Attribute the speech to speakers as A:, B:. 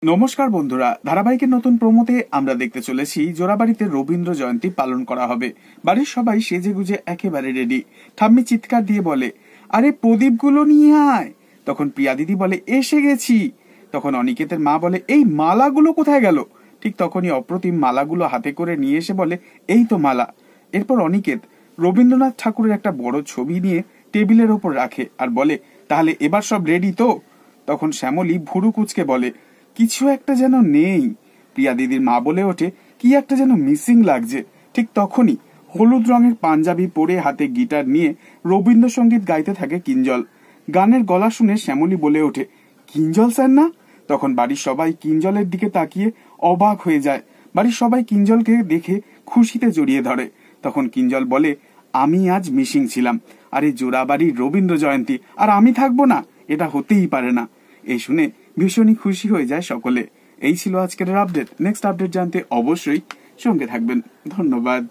A: নমস্কার বন্ধুরা, ধারাবাহিকের নতুন প্রোমোতে আমরা দেখতে চলেছি জোড়াবাড়িতে রবীন্দ্র জয়ন্তী পালন করা হবে। বাড়ির সবাই সেজেগুজে একেবারে রেডি। ঠাম্মি চিৎকার দিয়ে বলে, আরে প্রদীপগুলো নিয়ে আয়। তখন প্রিয়া দিদি বলে, এসে গেছি। তখন অনিকেতের মা বলে, এই মালাগুলো কোথায় গেল? ঠিক তখনই অপ্রতিম মালাগুলো হাতে করে নিয়ে এসে বলে, এই তো মালা। এরপর অনিকেত রবীন্দ্রনাথ ঠাকুরের একটা বড় ছবি নিয়ে টেবিলের ওপর রাখে আর বলে, তাহলে এবার সব রেডি তো? তখন শ্যামলী ভুরু কুচকে বলে, কিছু একটা যেন নেই। প্রিয়া দিদির মা বলে ওঠে, কি একটা যেন মিসিং লাগছে। ঠিক তখনই হলুদ রঙের পাঞ্জাবি পরে হাতে গিটার নিয়ে রবীন্দ্রসঙ্গীত গাইতে থাকে কিঞ্জল। গানের গলা শুনে শ্যামলী বলে ওঠে, কিঞ্জল স্যার না? তখন বাড়ির সবাই কিঞ্জলের দিকে তাকিয়ে অবাক হয়ে যায়। বাড়ির সবাই কিঞ্জলকে দেখে খুশিতে জড়িয়ে ধরে। তখন কিঞ্জল বলে, আমি আজ মিসিং ছিলাম, আরে জোড়াবাড়ির রবীন্দ্র জয়ন্তী, আর আমি থাকবো না? এটা হতেই পারে না। এই শুনে ভীষণই খুশি হয়ে যায় সকলে। এই ছিল আজকের আপডেট। নেক্সট আপডেট জানতে অবশ্যই সঙ্গে থাকবেন। ধন্যবাদ।